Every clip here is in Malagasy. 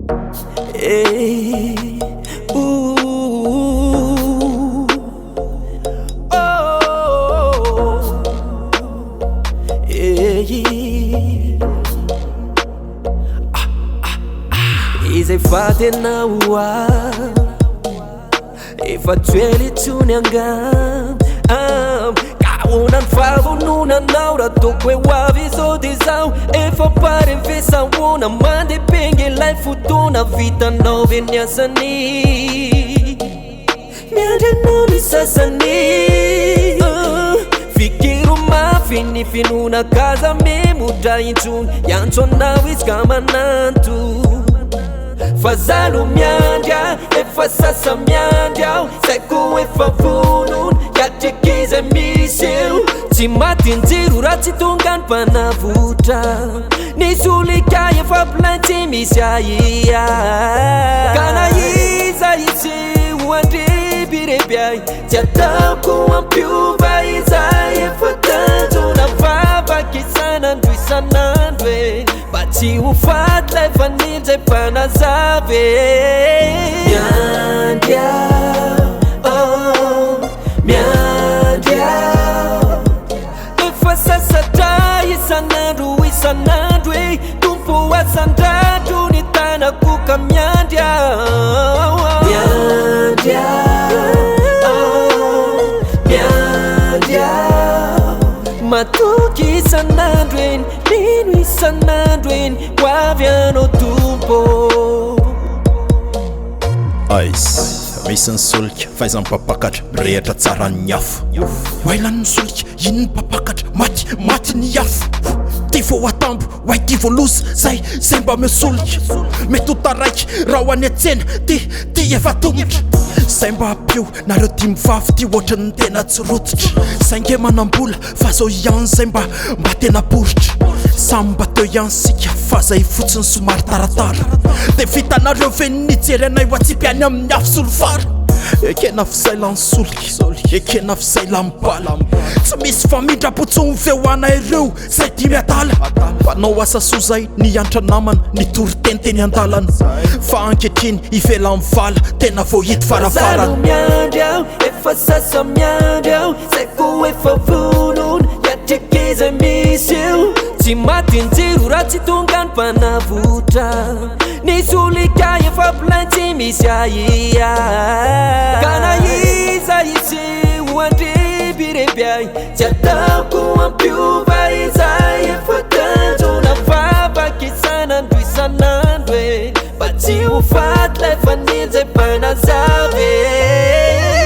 Hey, ooh, oh, hey, izay fatenao efa twely tsony angam kaonany favononanao raha toko hoe hoavy zao de zao efa pare fesahoana mandepenge lay fotona vitanao ve ny asany miandranao ny sasany fikiro mafy ny finona kaza memotra intsony iantso anao izy ka mananto fazalo miandra efa sasa miandra ao saiko efa vonony yatrikiza misy eo tsy matinjiro raha tsy tonga ny mpanavotra ny solika efa plainty misy aia kana iza izy hoandribireby ay tsy ataoko ampiova izay efa tanjona vavaky isanandro isanandro e mba tsy ho faty lay fanindray mpanazavy miandra miandra efa sasatra isanandro isanandro e tompo asandratro ny tanako ka miandra miandra miandra matoky isanandro eny lino isanandro eny hoavy anao tompo Ice misy ny solika faizany mpapakatra mirehatra tsara ny afo oailany ny solika iny ny mpapakatra maty ny afo ty vo atambo oay ty vo losa zay mba mesolika mety ho taraiky raha ho any atsena ty efa tomotra zay mba apio nareo ty mivavy ty ohatrany ny tena tsy rototra sainge manambola fa zao ihany zay mba tena poritra samy mba teo ihany sika fa zay fotsiny somary taratara de vitanareo veninijery anay ho atsipy any amin'ny afo solofara ekena fizay lany solika ekena fizay lamibala tsy misy famindra-potsony fehoana ireo zay ty miadala mpanao asa sozay niantra namana nitory teniteny andalana fa ankehitriny ivela mivala tena vo hity farafarany miandra ao efa sasa miandra ao saiko efa vonony yatrikiza misy eo tsy matinjiro raha tsy tonga ny mpanavotra ny solika efa plainty misy aia kana iza izy hoandribireby ay tsy ataoko ampiova izay efa tanjona vavaky isanandro isanandro e mba tsy ho faty lay fanindray mpanazavy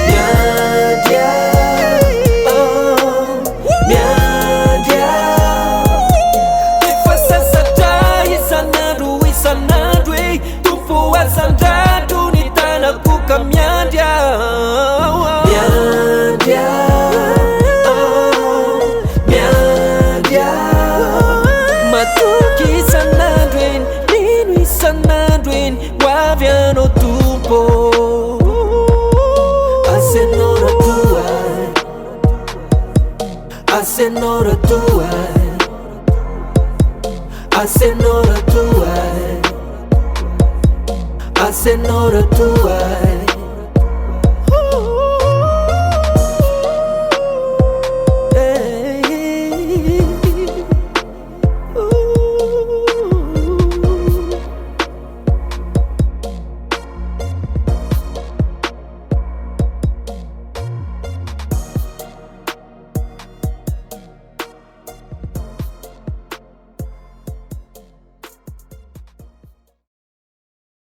miandra miandra efa sasatra isanandro isanandro e tompo asandratro ny tanako ka miandra miandra miandra matoky isanandro eny lino isanandro eny hoavy anao tompo asenora tua asenora tua asenora tua asenora tua